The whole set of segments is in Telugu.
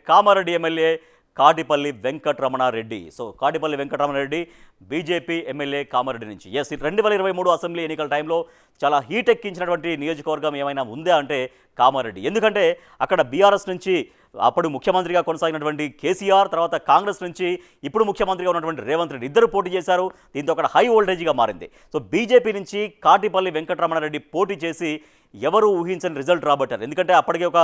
Kamareddy MLA Katipalli Venkata Ramana Reddy. So Katipalli Venkata Ramana Reddy BJP MLA Kamareddy నుంచి. ఎస్, 2023 అసెంబ్లీ ఎన్నికల టైంలో చాలా హీట్ ఎక్కించినటువంటి నియోజకవర్గం ఏమైనా ఉందా అంటే కామారెడ్డి. ఎందుకంటే అక్కడ బీఆర్ఎస్ నుంచి అప్పుడు ముఖ్యమంత్రిగా కొనసాగినటువంటి కేసీఆర్, తర్వాత కాంగ్రెస్ నుంచి ఇప్పుడు ముఖ్యమంత్రిగా ఉన్నటువంటి రేవంత్ రెడ్డి ఇద్దరు పోటీ చేశారు. దీంతో అక్కడ హై వోల్టేజ్గా మారింది. సో బీజేపీ నుంచి కాటిపల్లి వెంకటరమణారెడ్డి పోటీ చేసి ఎవరు ఊహించని రిజల్ట్ రాబట్టారు. ఎందుకంటే అప్పటికే ఒక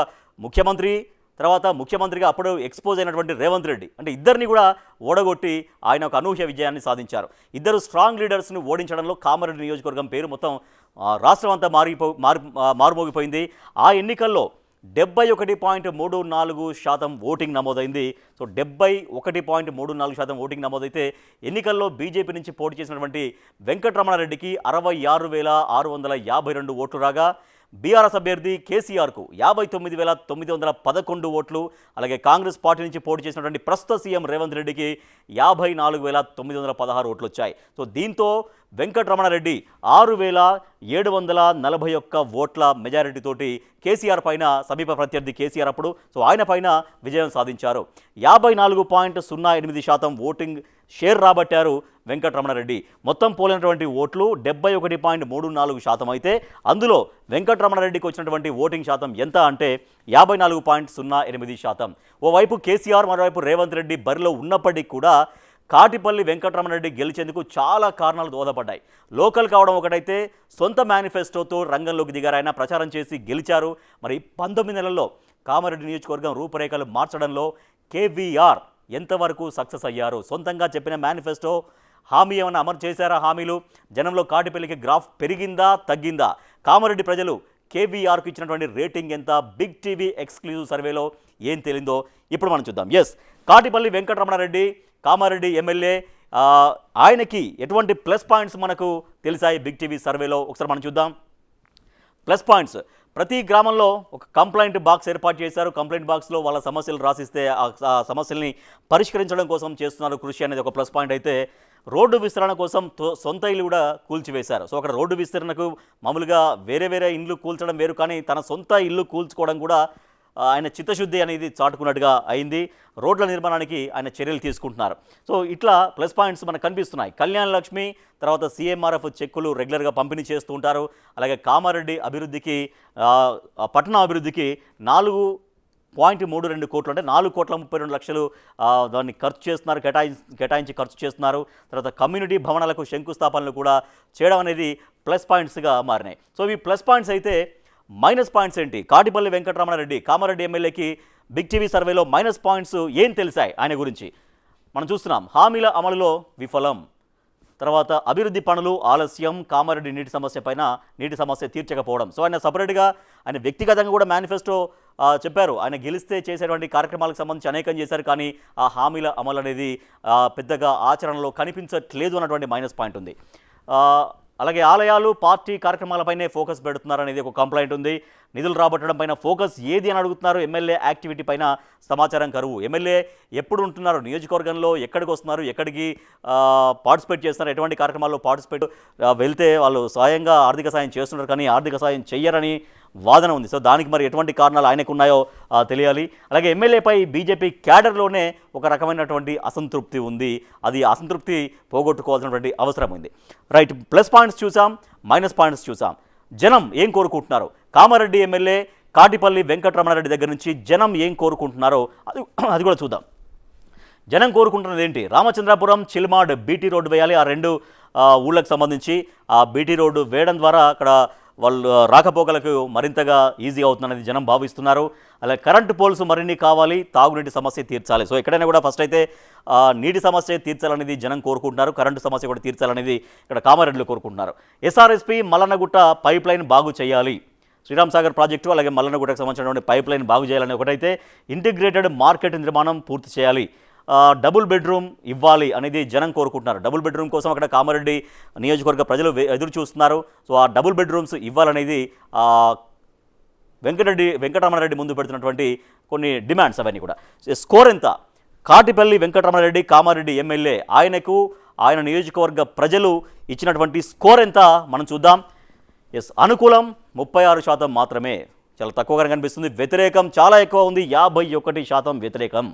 ముఖ్యమంత్రి, తర్వాత ముఖ్యమంత్రిగా అప్పుడు ఎక్స్పోజ్ అయినటువంటి రేవంత్ రెడ్డి, అంటే ఇద్దరిని కూడా ఓడగొట్టి ఆయన ఒక అనూహ్య విజయాన్ని సాధించారు. ఇద్దరు స్ట్రాంగ్ లీడర్స్ని ఓడించడంలో కామారెడ్డి నియోజకవర్గం పేరు మొత్తం రాష్ట్రం అంతా మారుమోగిపోయింది. ఆ ఎన్నికల్లో 71.34% ఓటింగ్ నమోదైంది. సో 71.34% ఓటింగ్ నమోదైతే ఎన్నికల్లో బీజేపీ నుంచి పోటీ చేసినటువంటి వెంకటరమణారెడ్డికి 66,652 ఓట్లు రాగా, బీఆర్ఎస్ అభ్యర్థి కేసీఆర్కు 59,911 ఓట్లు, అలాగే కాంగ్రెస్ పార్టీ నుంచి పోటీ చేసినటువంటి ప్రస్తుత సీఎం రేవంత్ రెడ్డికి 54,916 ఓట్లు వచ్చాయి. సో దీంతో వెంకటరమణారెడ్డి 6,741 ఓట్ల మెజారిటీతోటి కేసీఆర్ పైన, సమీప ప్రత్యర్థి కేసీఆర్ అప్పుడు, సో ఆయన పైన విజయం సాధించారు. 54.08% ఓటింగ్ షేర్ రాబట్టారు వెంకటరమణారెడ్డి. మొత్తం పోలినటువంటి ఓట్లు 71.34% అయితే అందులో వెంకటరమణారెడ్డికి వచ్చినటువంటి ఓటింగ్ శాతం ఎంత అంటే 54.08%. ఓవైపు కేసీఆర్, మరోవైపు రేవంత్ రెడ్డి బరిలో ఉన్నప్పటికీ కూడా కాటిపల్లి వెంకటరమణారెడ్డి గెలిచేందుకు చాలా కారణాలు దోహదపడ్డాయి. లోకల్ కావడం ఒకటైతే, సొంత మేనిఫెస్టోతో రంగంలోకి దిగారాయన, ప్రచారం చేసి గెలిచారు. మరి 19 నెలల్లో కామారెడ్డి నియోజకవర్గం రూపురేఖలు మార్చడంలో కేవీఆర్ ఎంతవరకు సక్సెస్ అయ్యారు? సొంతంగా చెప్పిన మేనిఫెస్టో హామీ ఏమైనా అమలు చేశారా? హామీలు జనంలో కాటిపల్లికి గ్రాఫ్ పెరిగిందా, తగ్గిందా? కామారెడ్డి ప్రజలు కేవీఆర్కు ఇచ్చినటువంటి రేటింగ్ ఎంత? బిగ్ టీవీ ఎక్స్క్లూజివ్ సర్వేలో ఏం తేలిందో ఇప్పుడు మనం చూద్దాం. ఎస్, కాటిపల్లి వెంకటరమణారెడ్డి కామారెడ్డి ఎమ్మెల్యే, ఆయనకి ఎటువంటి ప్లస్ పాయింట్స్ మనకు తెలిసాయి బిగ్ టీవీ సర్వేలో? ఒకసారి మనం చూద్దాం. ప్లస్ పాయింట్స్: ప్రతి గ్రామంలో ఒక కంప్లైంట్ బాక్స్ ఏర్పాటు చేశారు. కంప్లైంట్ బాక్స్లో వాళ్ళ సమస్యలు రాసిస్తే ఆ సమస్యల్ని పరిష్కరించడం కోసం చేస్తున్నారు కృషి అనేది ఒక ప్లస్ పాయింట్ అయితే, రోడ్డు విస్తరణ కోసం సొంత ఇల్లు కూడా కూల్చివేశారు. సో అక్కడ రోడ్డు విస్తరణకు మామూలుగా వేరే వేరే ఇండ్లు కూల్చడం వేరు, కానీ తన సొంత ఇల్లు కూల్చుకోవడం కూడా ఆయన చిత్తశుద్ధి అనేది చాటుకున్నట్టుగా అయింది. రోడ్ల నిర్మాణానికి ఆయన చర్యలు తీసుకుంటున్నారు. సో ఇట్లా ప్లస్ పాయింట్స్ మనకు కనిపిస్తున్నాయి. కళ్యాణ లక్ష్మి, తర్వాత సీఎంఆర్ఎఫ్ చెక్కులు రెగ్యులర్గా పంపిణీ చేస్తూ ఉంటారు. అలాగే కామారెడ్డి అభివృద్ధికి, పట్టణ అభివృద్ధికి 4.32 కోట్లు, అంటే 4,32 లక్షలు దాన్ని ఖర్చు చేస్తున్నారు, కేటాయించి ఖర్చు చేస్తున్నారు. తర్వాత కమ్యూనిటీ భవనాలకు శంకుస్థాపనలు కూడా చేయడం అనేది ప్లస్ పాయింట్స్గా మారినాయి. సో ఇవి ప్లస్ పాయింట్స్ అయితే మైనస్ పాయింట్స్ ఏంటి? కాటిపల్లి వెంకటరమణారెడ్డి కామారెడ్డి ఎమ్మెల్యేకి బిగ్ టీవీ సర్వేలో మైనస్ పాయింట్స్ ఏం తెలిసాయి ఆయన గురించి మనం చూస్తున్నాం. హామీల అమలులో విఫలం, తర్వాత అభివృద్ధి పనులు ఆలస్యం, కామారెడ్డి నీటి సమస్య తీర్చకపోవడం. సో ఆయన సపరేట్గా ఆయన వ్యక్తిగతంగా కూడా మేనిఫెస్టో చెప్పారు. ఆయన గెలిస్తే చేసేటువంటి కార్యక్రమాలకు సంబంధించి అనేకం చేశారు, కానీ ఆ హామీల అమలు అనేది పెద్దగా ఆచరణలో కనిపించట్లేదు అన్నటువంటి మైనస్ పాయింట్ ఉంది. అలాగే ఆలయాలు, పార్టీ కార్యక్రమాలపైనే ఫోకస్ పెడుతున్నారనేది ఒక కంప్లైంట్ ఉంది. నిధులు రాబట్టడం పైన ఫోకస్ ఏది అని అడుగుతున్నారు. ఎమ్మెల్యే యాక్టివిటీ పైన సమాచారం కరువు. ఎమ్మెల్యే ఎప్పుడు ఉంటున్నారు నియోజకవర్గంలో, ఎక్కడికి వస్తున్నారు, ఎక్కడికి పార్టిసిపేట్ చేస్తున్నారు, ఎటువంటి కార్యక్రమాల్లో వెళ్తే వాళ్ళు స్వయంగా ఆర్థిక సాయం చేస్తున్నారు, కానీ ఆర్థిక సాయం చెయ్యరని వాదన ఉంది. సో దానికి మరి ఎటువంటి కారణాలు ఆయనకు ఉన్నాయో తెలియాలి. అలాగే ఎమ్మెల్యేపై బీజేపీ క్యాడర్లోనే ఒక రకమైనటువంటి అసంతృప్తి ఉంది. అది అసంతృప్తి పోగొట్టుకోవాల్సినటువంటి అవసరం ఉంది. రైట్, ప్లస్ పాయింట్స్ చూసాం, మైనస్ పాయింట్స్ చూసాం. జనం ఏం కోరుకుంటున్నారు? కామారెడ్డి ఎమ్మెల్యే కాటిపల్లి వెంకటరమణారెడ్డి దగ్గర నుంచి జనం ఏం కోరుకుంటున్నారో అది కూడా చూద్దాం. జనం కోరుకుంటున్నది ఏంటి? రామచంద్రాపురం, చిల్మాడ్ బీటీ రోడ్డు వేయాలి. ఆ రెండు ఊళ్ళకు సంబంధించి ఆ బీటీ రోడ్డు వేయడం ద్వారా అక్కడ వాళ్ళు రాకపోకలకు మరింతగా ఈజీ అవుతుందనేది జనం భావిస్తున్నారు. అలాగే కరెంటు పోల్స్ మరిన్ని కావాలి, తాగునీటి సమస్య తీర్చాలి. సో ఎక్కడైనా కూడా ఫస్ట్ అయితే నీటి సమస్య తీర్చాలనేది జనం కోరుకుంటున్నారు, కరెంటు సమస్య కూడా తీర్చాలనేది ఇక్కడ కామారెడ్డిలో కోరుకుంటున్నారు. ఎస్ఆర్ఎస్పీ మల్లన్నగుట్ట పైప్ లైన్ బాగు చేయాలి, శ్రీరామ్ సాగర్ ప్రాజెక్టు అలాగే మల్లన్నగుట్టకు సంబంధించినటువంటి పైప్ లైన్ బాగు చేయాలని ఒకటైతే, ఇంటిగ్రేటెడ్ మార్కెట్ నిర్మాణం పూర్తి చేయాలి, డబుల్ బెడ్రూమ్ ఇవ్వాలి అనేది జనం కోరుకుంటున్నారు. డబుల్ బెడ్రూమ్ కోసం అక్కడ కామారెడ్డి నియోజకవర్గ ప్రజలు ఎదురు చూస్తున్నారు. సో ఆ డబుల్ బెడ్రూమ్స్ ఇవ్వాలనేది వెంకటరమణారెడ్డి ముందు పెడుతున్నటువంటి కొన్ని డిమాండ్స్. అవన్నీ కూడా. స్కోర్ ఎంత? కాటిపల్లి వెంకటరమణారెడ్డి కామారెడ్డి ఎమ్మెల్యే, ఆయన నియోజకవర్గ ప్రజలు ఇచ్చినటువంటి స్కోర్ ఎంత మనం చూద్దాం. ఎస్, అనుకూలం 36% మాత్రమే, చాలా తక్కువగా కనిపిస్తుంది. వ్యతిరేకం చాలా ఎక్కువ ఉంది, 51% వ్యతిరేకం.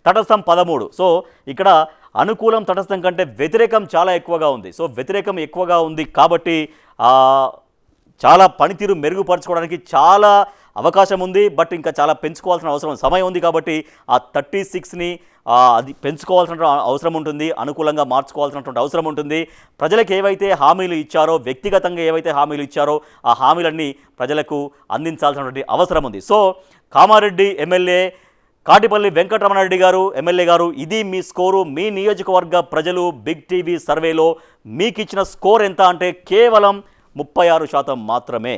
తటస్థం 13. సో ఇక్కడ అనుకూలం తటస్థం కంటే వ్యతిరేకం చాలా ఎక్కువగా ఉంది. సో వ్యతిరేకం ఎక్కువగా ఉంది కాబట్టి చాలా పనితీరు మెరుగుపరచుకోవడానికి చాలా అవకాశం ఉంది. బట్ ఇంకా చాలా పెంచుకోవాల్సిన అవసరం, సమయం ఉంది. కాబట్టి ఆ 36ని అది పెంచుకోవాల్సిన అవసరం ఉంటుంది, అనుకూలంగా మార్చుకోవాల్సినటువంటి అవసరం ఉంటుంది. ప్రజలకు ఏవైతే హామీలు ఇచ్చారో, వ్యక్తిగతంగా ఏవైతే హామీలు ఇచ్చారో ఆ హామీలన్నీ ప్రజలకు అందించాల్సినటువంటి అవసరం ఉంది. సో కామారెడ్డి ఎమ్మెల్యే కాటిపల్లి వెంకటరమణారెడ్డి గారు, ఎమ్మెల్యే గారు, ఇది మీ స్కోరు. మీ నియోజకవర్గ ప్రజలు బిగ్ టీవీ సర్వేలో మీకు ఇచ్చిన స్కోర్ ఎంత అంటే కేవలం 36% మాత్రమే.